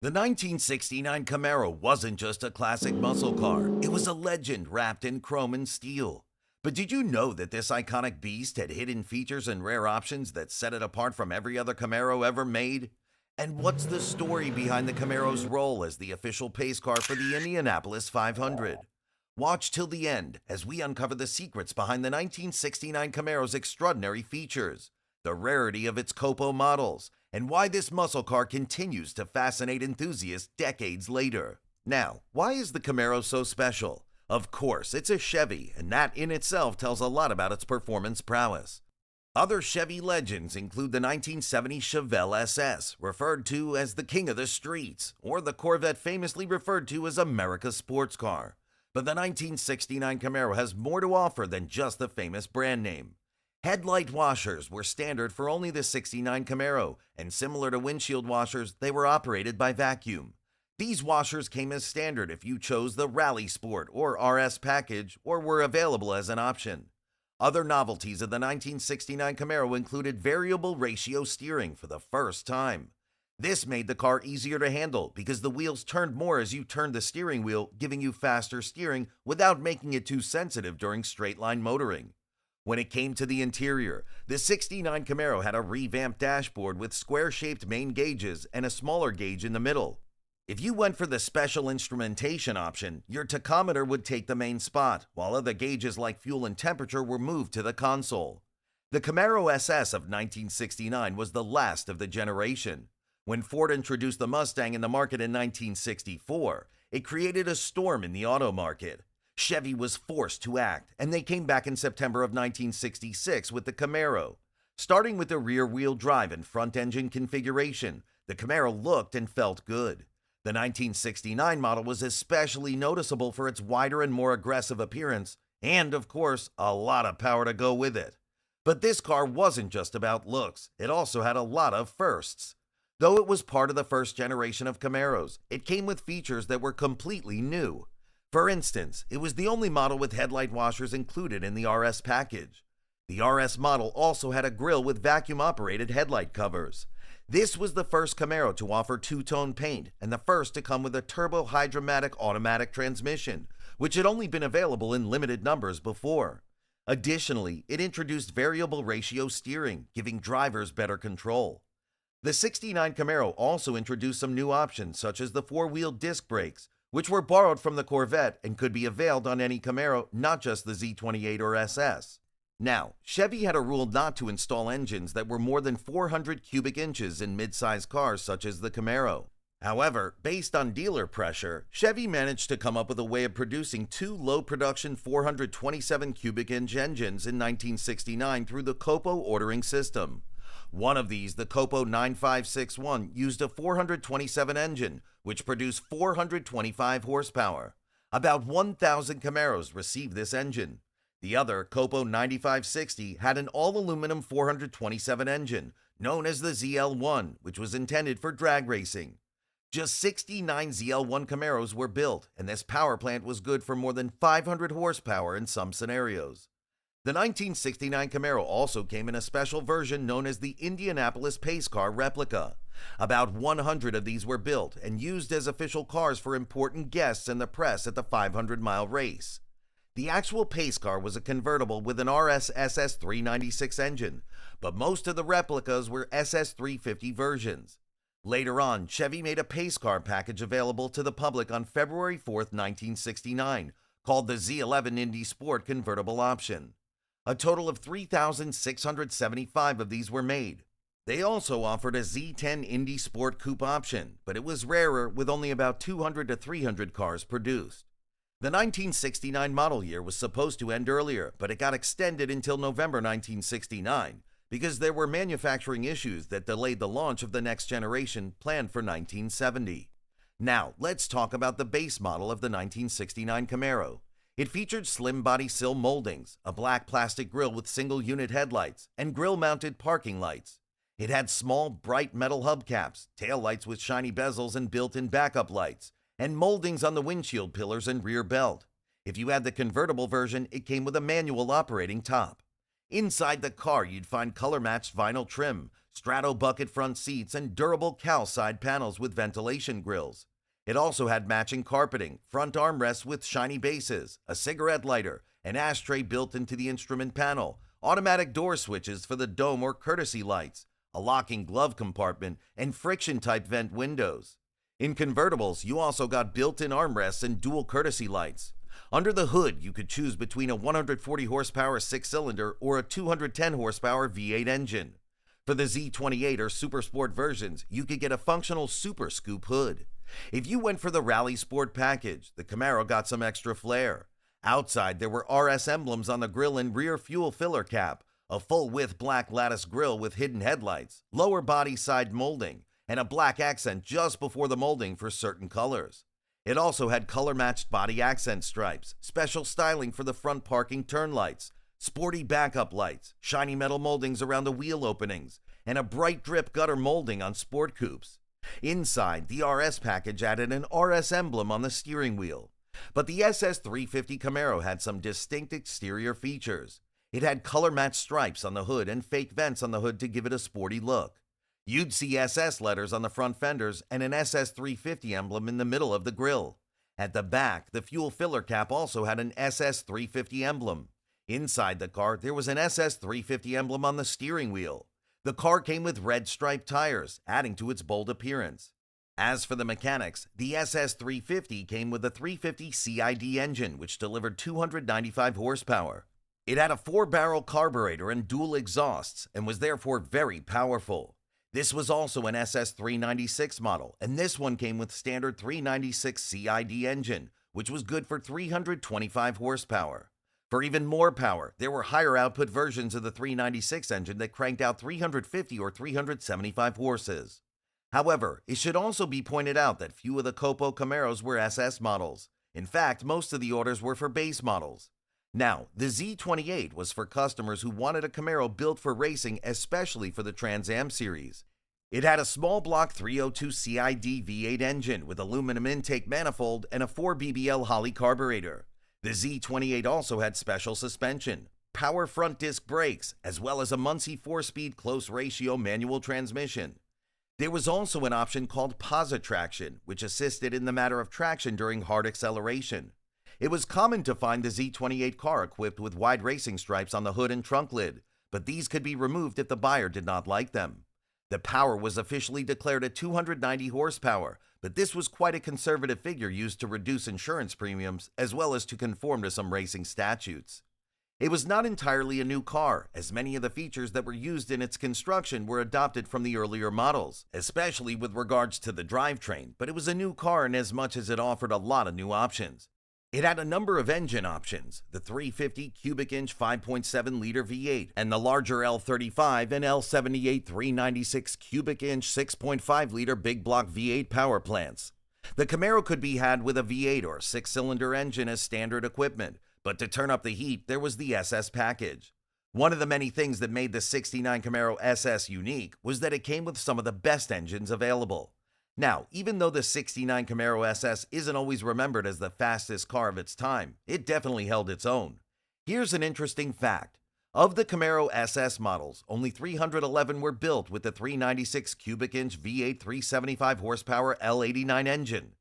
The 1969 Camaro wasn't just a classic muscle car, it was a legend wrapped in chrome and steel. But did you know that this iconic beast had hidden features and rare options that set it apart from every other Camaro ever made? And what's the story behind the Camaro's role as the official pace car for the Indianapolis 500? Watch till the end as we uncover the secrets behind the 1969 Camaro's extraordinary features, the rarity of its Copo models, and why this muscle car continues to fascinate enthusiasts decades later. Now, why is the Camaro so special? Of course, it's a Chevy, and that in itself tells a lot about its performance prowess. Other Chevy legends include the 1970 Chevelle SS, referred to as the King of the Streets, or the Corvette famously referred to as America's sports car. But the 1969 Camaro has more to offer than just the famous brand name. Headlight washers were standard for only the 69 Camaro, and similar to windshield washers, they were operated by vacuum. These washers came as standard if you chose the Rally Sport or RS package or were available as an option. Other novelties of the 1969 Camaro included variable ratio steering for the first time. This made the car easier to handle because the wheels turned more as you turned the steering wheel, giving you faster steering without making it too sensitive during straight-line motoring. When it came to the interior, the 69 Camaro had a revamped dashboard with square-shaped main gauges and a smaller gauge in the middle. If you went for the special instrumentation option, your tachometer would take the main spot, while other gauges like fuel and temperature were moved to the console. The Camaro SS of 1969 was the last of the generation. When Ford introduced the Mustang in the market in 1964, it created a storm in the auto market. Chevy was forced to act, and they came back in September of 1966 with the Camaro. Starting with the rear-wheel drive and front-engine configuration, the Camaro looked and felt good. The 1969 model was especially noticeable for its wider and more aggressive appearance, and, of course, a lot of power to go with it. But this car wasn't just about looks, it also had a lot of firsts. Though it was part of the first generation of Camaros, it came with features that were completely new. For instance, it was the only model with headlight washers included in the RS package. The RS model also had a grille with vacuum-operated headlight covers. This was the first Camaro to offer two-tone paint and the first to come with a turbo-hydromatic automatic transmission, which had only been available in limited numbers before. Additionally, it introduced variable ratio steering, giving drivers better control. The 69 Camaro also introduced some new options such as the four-wheel disc brakes, which were borrowed from the Corvette and could be availed on any Camaro, not just the Z28 or SS. Now, Chevy had a rule not to install engines that were more than 400 cubic inches in mid-size cars such as the Camaro. However, based on dealer pressure, Chevy managed to come up with a way of producing two low-production 427 cubic inch engines in 1969 through the Copo ordering system. One of these, the Copo 9561, used a 427 engine, which produced 425 horsepower. About 1,000 Camaros received this engine. The other, Copo 9560, had an all-aluminum 427 engine, known as the ZL1, which was intended for drag racing. Just 69 ZL1 Camaros were built, and this power plant was good for more than 500 horsepower in some scenarios. The 1969 Camaro also came in a special version known as the Indianapolis Pace Car Replica. About 100 of these were built and used as official cars for important guests and the press at the 500-mile race. The actual pace car was a convertible with an RS SS 396 engine, but most of the replicas were SS 350 versions. Later on, Chevy made a pace car package available to the public on February 4, 1969, called the Z11 Indy Sport convertible option. A total of 3,675 of these were made. They also offered a Z10 Indy Sport Coupe option, but it was rarer with only about 200 to 300 cars produced. The 1969 model year was supposed to end earlier, but it got extended until November 1969 because there were manufacturing issues that delayed the launch of the next generation planned for 1970. Now, let's talk about the base model of the 1969 Camaro. It featured slim body sill moldings, a black plastic grille with single-unit headlights, and grille-mounted parking lights. It had small, bright metal hubcaps, taillights with shiny bezels and built-in backup lights, and moldings on the windshield pillars and rear belt. If you had the convertible version, it came with a manual operating top. Inside the car, you'd find color-matched vinyl trim, strato bucket front seats, and durable cowl side panels with ventilation grills. It also had matching carpeting, front armrests with shiny bases, a cigarette lighter, an ashtray built into the instrument panel, automatic door switches for the dome or courtesy lights, a locking glove compartment, and friction-type vent windows. In convertibles, you also got built-in armrests and dual courtesy lights. Under the hood, you could choose between a 140 horsepower 6-cylinder or a 210 horsepower V8 engine. For the Z28 or Super Sport versions, you could get a functional Super Scoop hood. If you went for the Rally Sport package, the Camaro got some extra flair. Outside, there were RS emblems on the grille and rear fuel filler cap, a full-width black lattice grille with hidden headlights, lower body side molding, and a black accent just before the molding for certain colors. It also had color-matched body accent stripes, special styling for the front parking turn lights, sporty backup lights, shiny metal moldings around the wheel openings, and a bright drip gutter molding on sport coupes. Inside, the RS package added an RS emblem on the steering wheel. But the SS350 Camaro had some distinct exterior features. It had color-matched stripes on the hood and fake vents on the hood to give it a sporty look. You'd see SS letters on the front fenders and an SS350 emblem in the middle of the grille. At the back, the fuel filler cap also had an SS350 emblem. Inside the car, there was an SS350 emblem on the steering wheel. The car came with red striped tires, adding to its bold appearance. As for the mechanics, the SS350 came with a 350 CID engine, which delivered 295 horsepower. It had a 4-barrel carburetor and dual exhausts, and was therefore very powerful. This was also an SS396 model, and this one came with standard 396 CID engine, which was good for 325 horsepower. For even more power, there were higher output versions of the 396 engine that cranked out 350 or 375 horses. However, it should also be pointed out that few of the Copo Camaros were SS models. In fact, most of the orders were for base models. Now, the Z28 was for customers who wanted a Camaro built for racing, especially for the Trans Am series. It had a small block 302 CID V8 engine with aluminum intake manifold and a 4 BBL Holley carburetor. The Z28 also had special suspension, power front disc brakes, as well as a Muncie 4-speed close ratio manual transmission. There was also an option called Positraction, which assisted in the matter of traction during hard acceleration. It was common to find the Z28 car equipped with wide racing stripes on the hood and trunk lid, but these could be removed if the buyer did not like them. The power was officially declared at 290 horsepower, but this was quite a conservative figure used to reduce insurance premiums as well as to conform to some racing statutes. It was not entirely a new car, as many of the features that were used in its construction were adopted from the earlier models, especially with regards to the drivetrain, but it was a new car in as much as it offered a lot of new options. It had a number of engine options, the 350 cubic inch 5.7-liter V8 and the larger L35 and L78 396 cubic inch 6.5-liter big block V8 power plants. The Camaro could be had with a V8 or 6-cylinder engine as standard equipment, but to turn up the heat, there was the SS package. One of the many things that made the '69 Camaro SS unique was that it came with some of the best engines available. Now, even though the '69 Camaro SS isn't always remembered as the fastest car of its time, it definitely held its own. Here's an interesting fact. Of the Camaro SS models, only 311 were built with the 396 cubic inch V8 375 horsepower L89 engine.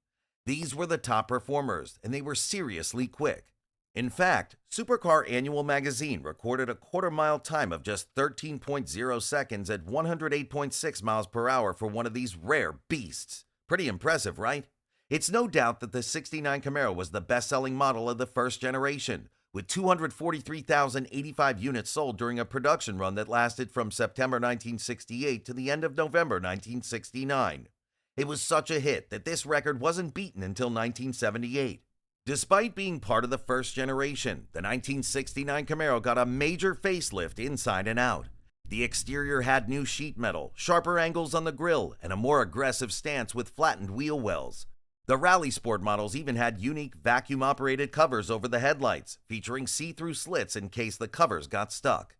These were the top performers, and they were seriously quick. In fact, Supercar Annual Magazine recorded a quarter-mile time of just 13.0 seconds at 108.6 miles per hour for one of these rare beasts. Pretty impressive, right? It's no doubt that the '69 Camaro was the best-selling model of the first generation, with 243,085 units sold during a production run that lasted from September 1968 to the end of November 1969. It was such a hit that this record wasn't beaten until 1978. Despite being part of the first generation, the 1969 Camaro got a major facelift inside and out. The exterior had new sheet metal, sharper angles on the grille, and a more aggressive stance with flattened wheel wells. The Rally Sport models even had unique vacuum-operated covers over the headlights, featuring see-through slits in case the covers got stuck.